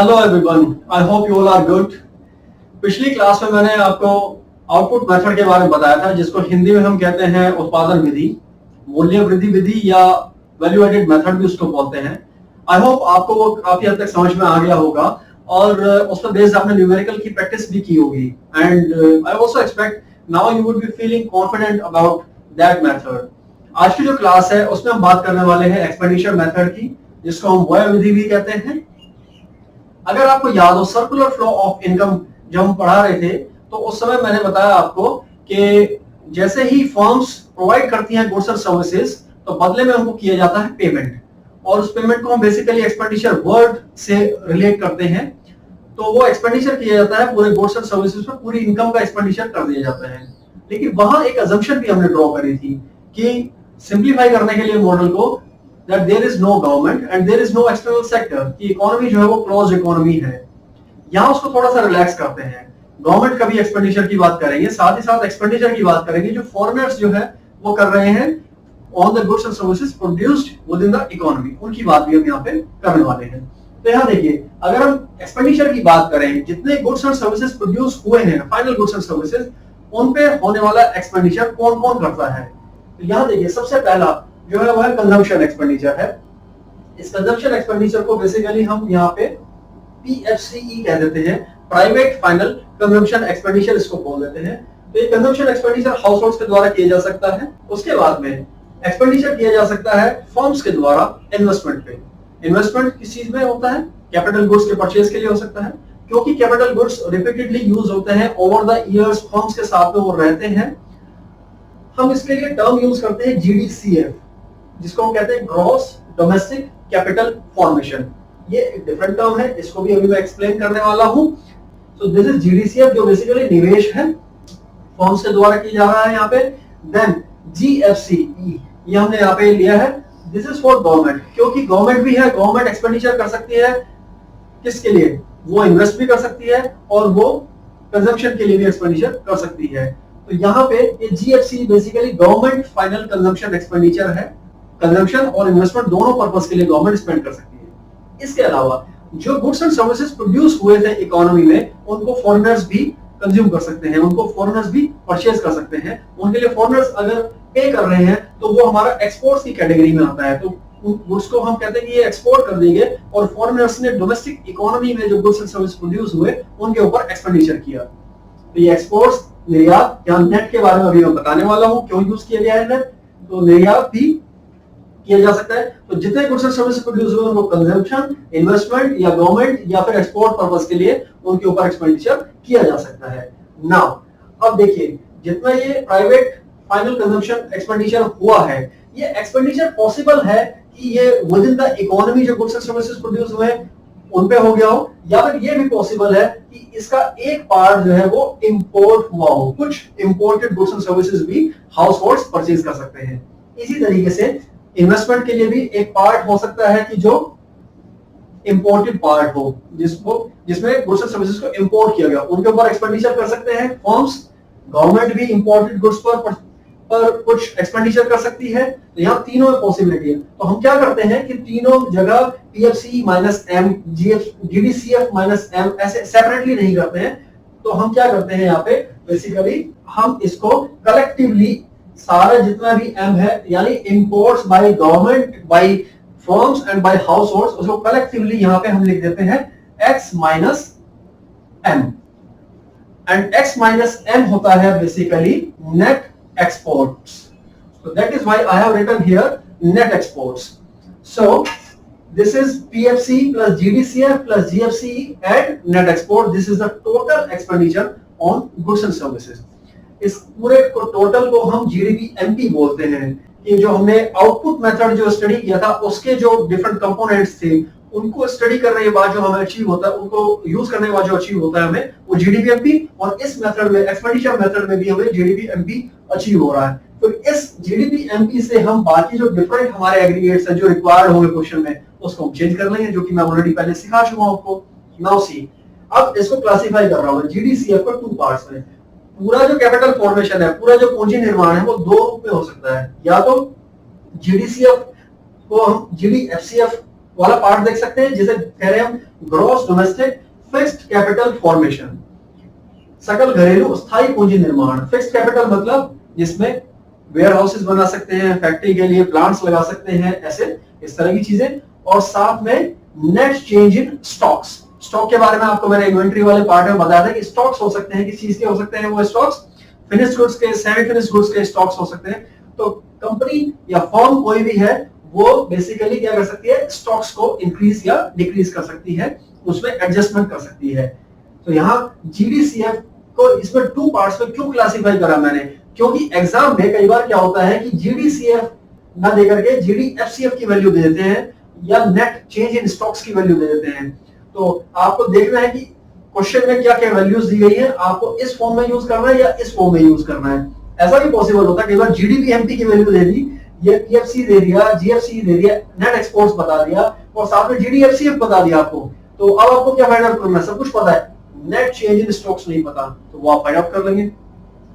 Hello everyone, I hope you all are good. पिछली class में मैंने आपको आउटपुट मेथड के बारे में बताया था, जिसको हिंदी में हम कहते हैं उत्पादन विधि, मूल्य वृद्धि विधि या वैल्यू एडेड मेथड भी उसको बोलते हैं। आई होप आपको वो काफी हद तक समझ में आ गया होगा और उस पर बेस्ड आपने न्यूमेरिकल की प्रैक्टिस भी की होगी। And I also expect now you would be feeling confident about that method. आज की जो क्लास है उसमें हम बात करने वाले हैं एक्सपेंडिचर मेथड की, जिसको हम व्यय विधि भी कहते हैं। अगर आपको याद हो, सर्कुलर फ्लो ऑफ इनकम जब हम पढ़ा रहे थे तो उस समय मैंने बताया आपको कि जैसे ही फर्म्स प्रोवाइड करती हैं गुड्स एंड सर्विसेज, तो बदले में हमको किया जाता है पेमेंट, और उस पेमेंट को हम बेसिकली एक्सपेंडिचर वर्ड से रिलेट करते हैं। तो वो एक्सपेंडिचर किया जाता है पूरे गुड्स एंड सर्विसेज पर, पूरी इनकम का एक्सपेंडिचर कर दिया जाता है। लेकिन वहां एक अजम्पशन भी हमने ड्रॉ करी थी कि सिंप्लीफाई करने के लिए मॉडल को, that there is no government and there is no external sector, कि इकोनॉमी जो है वो क्लोज्ड इकोनॉमी है। यहाँ उसको थोड़ा सा रिलैक्स करते हैं। गवर्नमेंट का भी एक्सपेंडिचर की बात करेंगे, साथ ही साथ एक्सपेंडिचर की बात करेंगे जो फॉरेनर्स जो है वो कर रहे हैं on the goods and services produced with in the economy, उनकी बात भी हम यहाँ पे करने वाले हैं। तो यहाँ देखिए, अगर हम एक्सपेंडिचर की बात करें, जितने गुड्स एंड सर्विसेज प्रोड्यूस हुए हैं, फाइनल गुड्स एंड सर्विसेज, उन पे होने वाला एक्सपेंडिचर कौन कौन करता है। तो यहाँ देखिए, सबसे पहला जो है वह कंजम्पशन एक्सपेंडिचर है। इस कंजम्पशन एक्सपेंडिचर को बेसिकली हम यहाँ पे पीएफसीई कह देते हैं, प्राइवेट फाइनल कंजम्पशन एक्सपेंडिचर इसको बोल देते हैं। तो ये कंजम्पशन एक्सपेंडिचर हाउस होल्ड्स के द्वारा किया जा सकता है। उसके बाद में एक्सपेंडिचर किया जा सकता है फर्म्स के द्वारा इन्वेस्टमेंट पे। इन्वेस्टमेंट किस चीज में होता है? कैपिटल गुड्स के परचेज के लिए हो सकता है, क्योंकि कैपिटल गुड्स रिपीटेडली यूज होते हैं ओवर द इयर्स, फर्म्स के साथ में वो रहते हैं। हम इसके लिए टर्म यूज करते हैं जीडीसीएफ, जिसको हम कहते हैं ग्रॉस डोमेस्टिक कैपिटल फॉर्मेशन। ये एक डिफरेंट टर्म है, इसको भी अभी मैं एक्सप्लेन करने वाला हूं। सो दिस इज जीडीसीएफ, जो बेसिकली निवेश है, फर्म्स के द्वारा किया जा रहा है यहाँ पे। देन जीएफसीई, ये हमने यहाँ पे लिया है, दिस इज फॉर गवर्नमेंट, क्योंकि गवर्नमेंट भी है, गवर्नमेंट एक्सपेंडिचर कर सकती है। किसके लिए? वो इन्वेस्ट भी कर सकती है और वो कंजम्पशन के लिए भी एक्सपेंडिचर कर सकती है। तो यहाँ पे ये GFC basically government final consumption expenditure है। कंजम्पशन और इन्वेस्टमेंट दोनों पर्पस के लिए गवर्नमेंट स्पेंड कर सकती है। इसके अलावा जो गुड्स एंड सर्विसेज प्रोड्यूस हुए थे इकोनॉमी में, उनको फॉरेनर्स भी कंज्यूम कर सकते हैं, उनको फॉरेनर्स भी परचेज कर सकते हैं। उनके लिए फॉरेनर्स अगर पे कर रहे हैं तो वो हमारा एक्सपोर्ट्स की कैटेगरी में आता है। तो गुड्स को हम कहते हैं कि ये एक्सपोर्ट कर देंगे, और फॉरेनर्स ने डोमेस्टिक इकोनॉमी में जो गुड्स एंड सर्विस प्रोड्यूस हुए उनके ऊपर एक्सपेंडिचर किया। तो ये एक्सपोर्ट्स, निर्यात, या नेट के बारे में अभी मैं बताने वाला हूं क्यों यूज किया गया है नेट। तो निर्यात भी किया जा सकता है। तो जितने गुड्स एंड सर्विस प्रोड्यूस हुए उनको कंजम्पशन, इन्वेस्टमेंट या गवर्नमेंट या फिर एक्सपोर्ट पर्पस के लिए उनके ऊपर एक्सपेंडिचर किया जा सकता है। नाउ अब देखिए, जितना ये प्राइवेट फाइनल कंजम्पशन एक्सपेंडिचर हुआ है, ये एक्सपेंडिचर पॉसिबल है कि ये विद इन द इकोनॉमी जो गुड्स एंड सर्विसेज प्रोड्यूस हुए उन पे हो गया हो, या फिर ये भी पॉसिबल है कि इसका एक पार्ट जो है वो इंपोर्ट हुआ हो। कुछ इंपोर्टेड गुड्स एंड सर्विसेज भी हाउस होल्ड्स परचेज कर सकते हैं। इसी तरीके से इन्वेस्टमेंट के लिए भी एक पार्ट हो सकता है कि जो इंपोर्टेड पार्ट हो, जिसमें गुड्स एंड सर्विसेज को इंपोर्ट किया गया, उनके ऊपर एक्सपेंडिचर कर सकते हैं फर्म्स। गवर्नमेंट भी इंपोर्टेड गुड्स पर कुछ एक्सपेंडिचर कर सकती है। तो यहाँ तीनों में पॉसिबिलिटी है। तो हम क्या करते हैं कि तीनों जगह PFC minus M, GDCF minus M ऐसे सेपरेटली नहीं करते हैं। तो हम क्या करते हैं यहाँ पे, बेसिकली हम इसको कलेक्टिवली सारा जितना भी एम है, यानी imports by government, by firms and by households, उसको कलेक्टिवली यहाँ पे हम लिख देते हैं X minus M. And X minus M होता है basically net exports. So that is why I have written here net exports. So this is PFC plus GDCF plus GFCE and net export. This is the total expenditure on goods and services. इस पूरे को total को हम GDP MP बोलते हैं। ये जो हमने आउटपुट मेथड जो स्टडी किया था, उसके जो डिफरेंट कंपोनेंट्स थे, उनको स्टडी करने के बाद जो हमें अचीव होता है, उनको यूज करने के बाद जो अचीव होता है हमें, वो जीडीपी एमपी, और इस मेथड में एक्सपेंडिचर मेथड में भी हमें जीडीपी एमपी अचीव हो रहा है। तो इस जीडीपी एमपी से हम बाकी जो डिफरेंट हमारे एग्रीगेट्स हैं जो रिक्वायर्ड होंगे क्वेश्चन में, उसको हम चेंज कर लेंगे, जो कि मैं ऑलरेडी पहले सिखा चुका हूं आपको। नाउ सी, अब इसको क्लासिफाई कर रहा हूं जीडीसीएफ को टू पार्ट्स में। पूरा जो कैपिटल फॉर्मेशन है, पूरा जो पूंजी निर्माण है, वो दो रूप में हो सकता है। या तो जीडीसीएफ को हम जीडीएफसीएफ वाला पार्ट देख सकते हैं, जिसे कह रहे हैं हम gross domestic fixed capital formation, सकल घरेलू स्थायी पूंजी निर्माण। फिक्स्ड कैपिटल मतलब जिसमें वेयर हाउसेस बना सकते हैं, फैक्ट्री के लिए प्लांट्स लगा सकते हैं, ऐसे इस तरह की चीजें। और साथ में net change in stocks, stock के बारे में आपको मैंने इन्वेंट्री वाले पार्ट में बताया था कि स्टॉक्स हो सकते हैं, किस चीज के हो सकते हैं वो स्टॉक्स, फिनिश्ड गुड्स के, सेमी फिनिश्ड गुड्स के स्टॉक्स हो सकते हैं। तो कंपनी या फर्म कोई भी है वो बेसिकली क्या कर सकती है, स्टॉक्स को इंक्रीज या डिक्रीज कर सकती है, उसमें एडजस्टमेंट कर सकती है। तो यहाँ जीडीसीएफ को इसमें टू पार्ट्स में क्यों क्लासिफाई करा मैंने, क्योंकि एग्जाम में कई बार क्या होता है कि जीडीसीएफ ना देकर के जीडीएफसीएफ की वैल्यू दे देते हैं या नेट चेंज इन स्टॉक्स की वैल्यू दे देते हैं। तो आपको देखना है कि क्वेश्चन में क्या क्या वैल्यूज दी गई है, आपको इस फॉर्म में यूज करना है या इस फॉर्म में यूज करना है। ऐसा भी पॉसिबल होता है कई बार जीडीपी की वैल्यू दे दी, ये पीएफसी दे दिया, जीएफसी दे दिया, नेट एक्सपोर्ट्स बता दिया और साथ में जीडीएफसीएफ बता दिया आपको। तो अब आपको क्या फाइंड आउट करना है, सब कुछ पता है, नेट चेंज इन स्टॉक्स नहीं पता, तो वो आप फाइंड आउट कर लेंगे।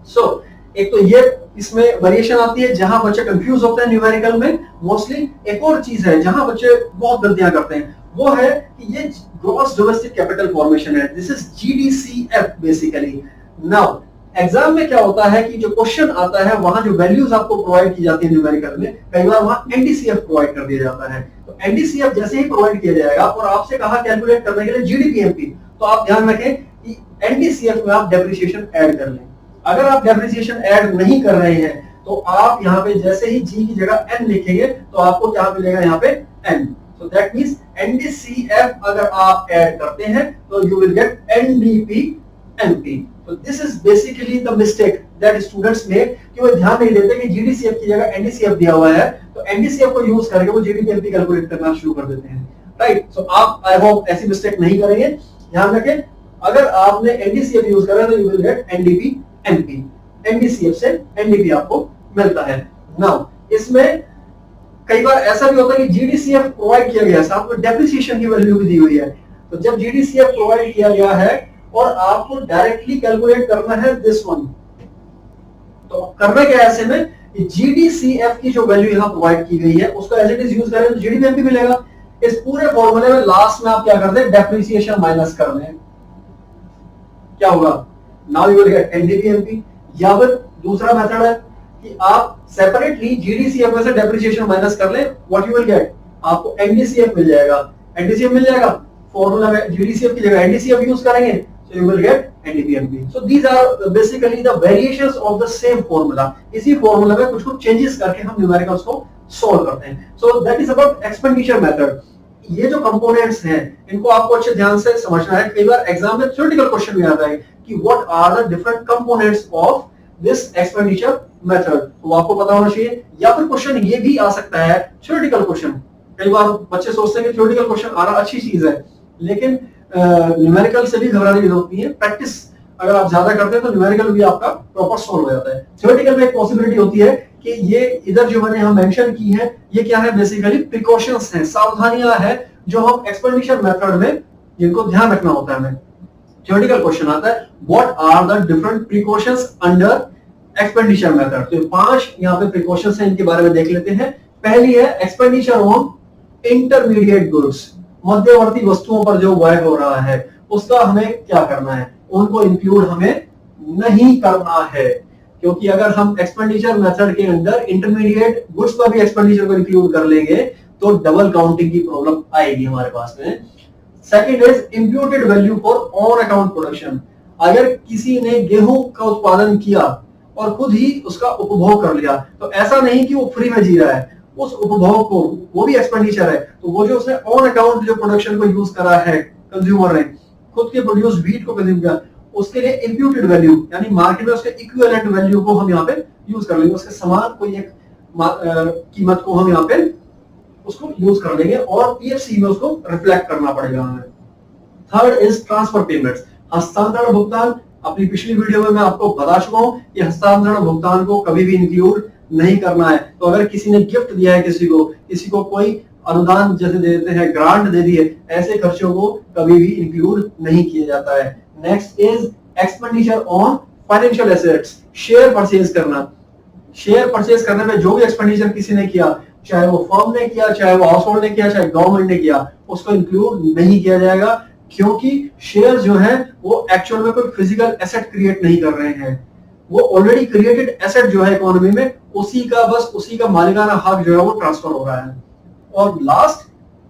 सो एक तो ये इसमें वेरिएशन आती है जहां बच्चे कंफ्यूज होते हैं न्यूमेरिकल में मोस्टली। एक और चीज है जहां बच्चे बहुत गलतियां करते हैं, वो है कि ये ग्रॉस डोमेस्टिक कैपिटल फॉर्मेशन है, this is GDCF basically. Now exam में क्या होता है कि जो क्वेश्चन आता है वहां जो वैल्यूज आपको प्रोवाइड की जाती है न्यूमेरिकल में, कई बार वहां एनडीसीएफ प्रोवाइड कर दिया जाता है। तो एनडीसीएफ जैसे ही प्रोवाइड किया जाएगा और आपसे कहा कैलकुलेट करने के लिए जीडीपीएमपी, तो आप ध्यान रखें कि एनडीसीएफ में आप डेप्रिसिएशन ऐड कर लें। अगर आप डेप्रिसिएशन ऐड नहीं कर रहे हैं तो आप यहाँ पे जैसे ही जी की जगह एन लिखेंगे तो आपको क्या मिलेगा, यहाँ पे एन। सो दैट मींस एनडीसीएफ अगर आप ऐड करते हैं तो यू विल गेट एनडीपीएमपी। तो this is basically the mistake that students make, कि वो ध्यान नहीं देते कि जीडीसीएफ की जगह एनडीसीएफ दिया हुआ है, तो एनडीसीएफ को यूज करके वो जीडीपीएमपी कैलकुलेट करना शुरू कर देते हैं, राइट। सो आप आई होप ऐसी मिस्टेक नहीं करेंगे। ध्यान रखें अगर आपने एनडीसीएफ यूज करा तो यू विल गेट एनडीपीएमपी, एनडीसीएफ से एनडीपी आपको मिलता है। नाउ इसमें कई बार ऐसा भी होता है कि जीडीसीएफ प्रोवाइड किया गया, साथ में डेप्रिसिएशन की वैल्यू भी दी हुई है। तो जब जीडीसीएफ प्रोवाइड किया गया है और आपको डायरेक्टली कैलकुलेट करना है दिस वन, तो करना क्या है ऐसे में, जीडीसीएफ की जो वैल्यू यहां प्रोवाइड की गई है उसको एज इट इज यूज करें तो जीडीपीएमपी मिलेगा। इस पूरे फॉर्मूले में लास्ट में आप क्या कर दें, डेप्रिसिएशन माइनस कर दें, क्या होगा, नाउ यू विल गेट एनडीपीएमपी। या फिर दूसरा मेथड है कि आप सेपरेटली जीडीसीएफ में से डेप्रिसिएशन माइनस कर लें, व्हाट यू विल गेट, आपको एनडीसीएफ मिल जाएगा। एनडीसीएफ मिल जाएगा, फॉर्मूला में जीडीसीएफ की जगह एनडीसीएफ यूज करेंगे, so you will get NDPMP. So these are basically the variations of the same formula. इसी फॉर्मूला में कुछ कुछ चेंजेस करके हम न्यूमेरिकल्स को सॉल्व करते हैं। So that is about expenditure method. ये जो कंपोनेंट्स हैं इनको आपको अच्छे ध्यान से समझना है। कई बार एग्जाम में थ्योरेटिकल क्वेश्चन भी आता है कि what are the different components of this expenditure method, तो आपको पता होना चाहिए। या फिर क्वेश्चन ये भी आ सकता है थ्योरेटिकल क्वेश्चन, कई बार बच्चे सोचते हैं कि थ्योरेटिकल क्वेश्चन आना अच्छी चीज है, लेकिन न्यूमेरिकल से भी घबराने की जरूरत नहीं है। प्रैक्टिस अगर आप ज्यादा करते हैं तो न्यूमेरिकल भी आपका प्रॉपर सॉल्व हो जाता है। थ्योरेटिकल में एक पॉसिबिलिटी होती है कि ये इधर जो मैंने यहाँ मेंशन की है ये क्या है, बेसिकली प्रिकॉशंस हैं, सावधानियां हैं जो हम एक्सपेंडिचर मेथड में जिनको ध्यान रखना होता है। हमें थ्योरेटिकल क्वेश्चन आता है what are the different precautions under expenditure method. तो 5 यहाँ पे प्रिकॉशंस हैं, इनके बारे में देख लेते हैं। पहली है एक्सपेंडिचर ऑन इंटरमीडिएट गुड्स, मध्यवर्ती वस्तुओं पर जो व्यय हो रहा है उसका हमें क्या करना है, उनको इंक्लूड हमें नहीं करना है, क्योंकि अगर हम एक्सपेंडिचर मेथड के अंदर इंटरमीडिएट गुड्स पर भी एक्सपेंडिचर को इंक्लूड कर लेंगे तो डबल काउंटिंग की प्रॉब्लम आएगी हमारे पास में। Second is imputed value for on account production. अगर किसी ने गेहूं का उत्पादन किया और खुद ही उसका उपभोग कर लिया तो ऐसा नहीं कि वो फ्री में जी रहा है, उस उपभोग को वो भी एक्सपेंडिचर है। तो वो जो उसने ऑन अकाउंट जो प्रोडक्शन को यूज करा है, कंज्यूमर ने खुद के प्रोड्यूस व्हीट को कंज्यूम किया, उसके लिए इंप्यूटेड वैल्यू यानी मार्केट में उसके इक्विवेलेंट वैल्यू को हम यहाँ पे यूज कर लेंगे, उसके समान कोई एक कीमत को हम यहाँ पे उसको यूज कर लेंगे और पीएफसी में उसको रिफ्लेक्ट करना पड़ेगा हमें। थर्ड इज ट्रांसफर पेमेंट्स, हस्तांतरण भुगतान। अपनी पिछली वीडियो में मैं आपको बता चुका हूं कि हस्तांतरण भुगतान को कभी भी इंक्लूड नहीं करना है। तो अगर किसी ने गिफ्ट दिया है किसी को कोई अनुदान जैसे दे देते हैं, ग्रांट दे दी है, ऐसे खर्चों को कभी भी इंक्लूड नहीं किया जाता है। Next is expenditure on financial assets, share purchase करना। शेयर परचेज करने में जो भी एक्सपेंडिचर किसी ने किया, चाहे वो फर्म ने किया, चाहे वो हाउस होल्ड ने किया, चाहे गवर्नमेंट ने किया, उसको इंक्लूड नहीं किया जाएगा, क्योंकि शेयर जो है वो एक्चुअल में कोई फिजिकल एसेट क्रिएट नहीं कर रहे हैं। वो ऑलरेडी क्रिएटेड एसेट जो है इकोनॉमी में, उसी का मालिकाना हक जो है वो ट्रांसफर हो रहा है। और लास्ट,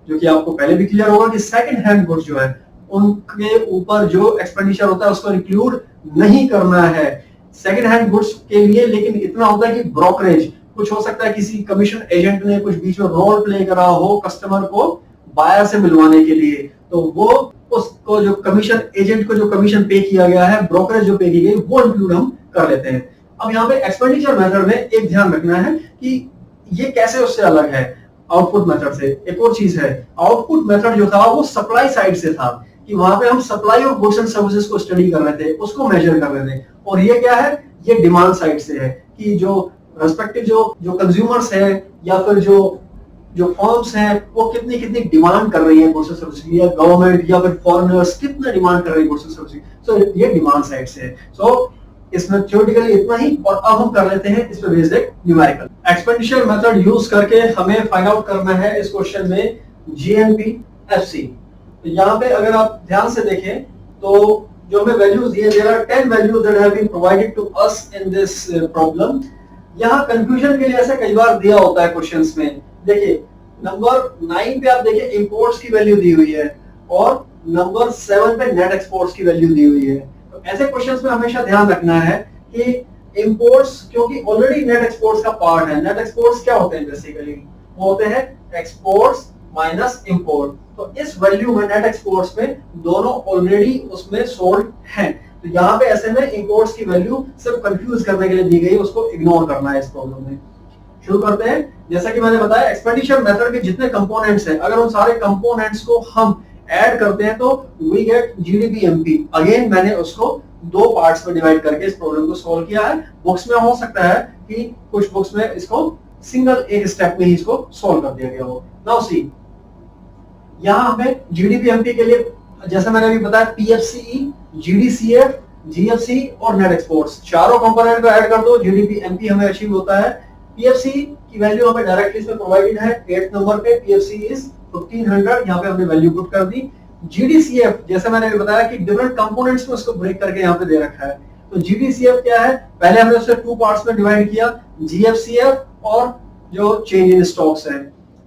जो कि आपको पहले भी क्लियर होगा कि सेकंड हैंड गुड्स जो है उनके ऊपर जो एक्सपेंडिचर होता है उसको इंक्लूड नहीं करना है सेकंड हैंड गुड्स के लिए। लेकिन इतना होता है कि ब्रोकरेज, कुछ हो सकता है किसी कमीशन एजेंट ने कुछ बीच में रोल प्ले करा हो कस्टमर को बायर से मिलवाने के लिए, तो वो उसको जो कमीशन एजेंट को जो कमीशन पे किया गया है, ब्रोकरेज जो पे की गई, वो इंक्लूड हम कर लेते हैं। अब यहाँ पे एक्सपेंडिचर मेथड में एक ध्यान रखना है कि ये कैसे उससे अलग है आउटपुट मेथड से। एक और चीज है, आउटपुट मेथड जो था वो सप्लाई साइड से था, कि वहां पे हम supply of goods and services को स्टडी कर रहे थे, उसको मेजर कर रहे थे। और ये क्या है, ये डिमांड साइड से है कि जो रेस्पेक्टिव जो कंज्यूमर्स है या फिर जो फर्म्स हैं वो कितनी डिमांड कर रही है गुड्स एंड सर्विसेज, या गवर्नमेंट या फिर फॉरेनर्स कितना डिमांड कर रही है गुड्स एंड सर्विसेज। सो ये डिमांड साइड से है। सो इसमें थ्योरेटिकली इतना ही, और अब हम कर लेते हैं इस पे बेस्ड एक न्यूमेरिकल एक्सपेंडिचर मेथड यूज करके हमें फाइंड आउट करना है इस क्वेश्चन में GNPFC। तो यहाँ पे अगर आप ध्यान से देखें तो जो हमें वैल्यूज दिए, there are 10 values that have been provided to us in this problem. यहाँ कंफ्यूजन के लिए ऐसा कई बार दिया होता है क्वेश्चंस में। देखिए नंबर 9 पे आप देखिए इंपोर्ट्स की वैल्यू दी हुई है, और नंबर 7 पे नेट एक्सपोर्ट्स की वैल्यू दी हुई है। तो ऐसे क्वेश्चंस में हमेशा ध्यान रखना है कि इंपोर्ट्स, क्योंकि ऑलरेडी नेट एक्सपोर्ट्स का पार्ट है। नेट एक्सपोर्ट्स क्या होते हैं बेसिकली, वो होते हैं एक्सपोर्ट्स माइनस इंपोर्ट। तो इस वैल्यू में नेट एक्सपोर्ट्स में दोनों ऑलरेडी उसमें सोल्ड हैं। तो यहाँ पे ऐसे में इंपोर्ट्स की वैल्यू सिर्फ कंफ्यूज करने के लिए दी गई, उसको इग्नोर करना है इस प्रॉब्लम में। शुरू करते हैं। जैसा कि मैंने बताया एक्सपेंडिचर मेथड के जितने कंपोनेंट्स हैं, अगर उन सारे कंपोनेंट्स को हम ऐड करते हैं तो वी गेट GDP-MP। अगेन मैंने उसको दो पार्ट्स में डिवाइड करके इस प्रॉब्लम को सॉल्व किया है। बुक्स में हो सकता है कि कुछ बुक्स में इसको सिंगल एक स्टेप में ही इसको सॉल्व कर दिया गया हो। नाउ सी, यहाँ हमें GDP-MP के लिए जैसा मैंने अभी बताया PFCE, GDCF, GFC और नेट एक्सपोर्ट्स, चारों कंपोनेंट को ऐड कर दो, GDP-MP हमें अचीव होता है। PFC की वैल्यू हमें डायरेक्टली इसमें प्रोवाइडेड है 8th नंबर पे, PFC इज 1500, यहाँ पे हमने वैल्यू पुट कर दी। GDCF जैसे मैंने अभी बताया कि डिफरेंट कंपोनेंट्स में उसको ब्रेक करके यहाँ पे दे रखा है। तो GDCF क्या है, पहले हमने उसे 2 पार्ट्स में डिवाइड किया, GFCF और जो चेंज इन स्टॉक्स है।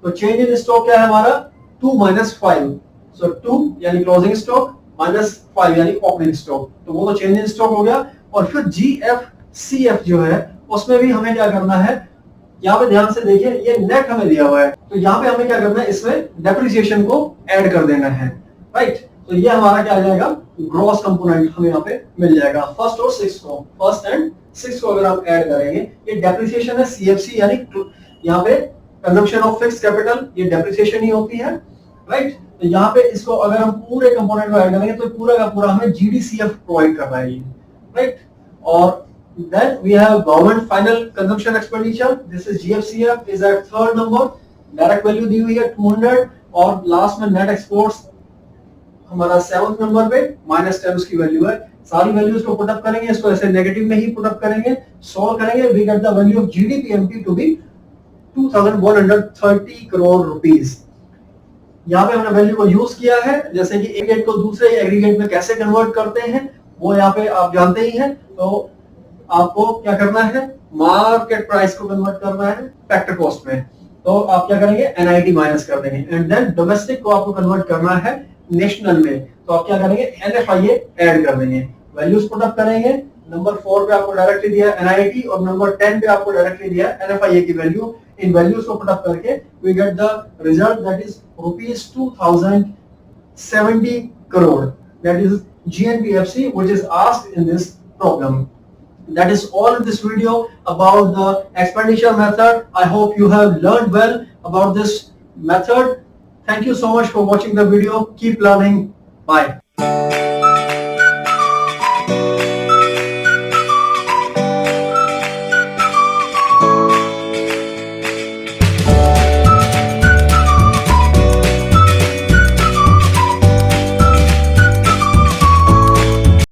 तो चेंज इन स्टॉक क्या है हमारा 2 - 5, सो 2 यानी क्लोजिंग स्टॉक माइनस 5 यानी ओपनिंग स्टॉक, तो वो तो चेंज इन स्टॉक हो गया। और फिर GFCF जो है उसमें भी हमें क्या करना है, यहाँ पे ध्यान से देखिए ये नेट हमें दिया हुआ है, तो यहाँ पे हमें क्या करना है, इसमें डेप्रिसिएशन को ऐड कर देना है, राइट। तो ये हमारा क्या आ जाएगा, ग्रॉस कंपोनेंट हमें यहाँ पे मिल जाएगा। फर्स्ट और सिक्स को, फर्स्ट एंड सिक्स को अगर आप ऐड करेंगे, ये डेप्रिसिएशन है CFC, यानी यहाँ पे कंजम्पशन ऑफ फिक्स कैपिटल, ये डेप्रिसिएशन ही होती है, राइट। तो यहाँ पे इसको अगर हम पूरे कंपोनेंट को ऐड करेंगे तो पूरा का पूरा हमें GDCF प्रोवाइड कर रहा है, राइट। और then we have government final consumption expenditure, this is GFCF is at 3rd number, direct value दी हुई है 200, और लास्ट में नेट एक्सपोर्ट्स हमारा 7th नंबर पे -10 उसकी वैल्यू है। सारी वैल्यूज को पुट अप करेंगे, इसको ऐसे नेगेटिव में ही पुट अप करेंगे, सॉल्व करेंगे, we get the value of GDP-MP to be 2130 crore rupees. यहाँ पे हमने वैल्यू को यूज किया है, जैसे कि एग्रीगेट को दूसरे एग्रीगेट में कैसे कन्वर्ट करते हैं वो यहाँ पे आप जानते ही हैं। तो आपको क्या करना है, मार्केट प्राइस को कन्वर्ट करना है फैक्टर कॉस्ट में, तो आप क्या करेंगे NIT माइनस कर देंगे, एंड देन डोमेस्टिक को आपको कन्वर्ट करना है नेशनल में, तो आप क्या करेंगे NFIA ऐड कर देंगे, वैल्यूज पुट अप करेंगे। नंबर 4 पे आपको डायरेक्टली दिया है NIT, और नंबर 10 पे आपको डायरेक्टली दिया है NFIA की वैल्यू। इन वैल्यूज को पुट अप करके we get the result that is rupees 2070 crore, that is GNPFC which is asked in this problem. That is all in this video about the expenditure method. I hope you have learned well about this method. Thank you so much for watching the video. Keep learning. Bye.